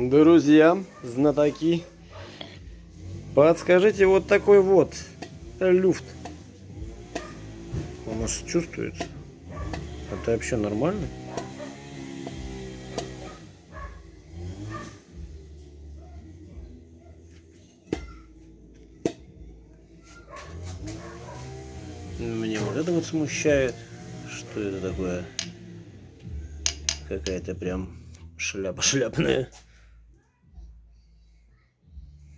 Друзья, знатоки, подскажите, вот такой вот люфт, у нас чувствуется? Это вообще нормально? Меня вот это вот смущает. Что это такое? Какая-то прям шляпа шляпная.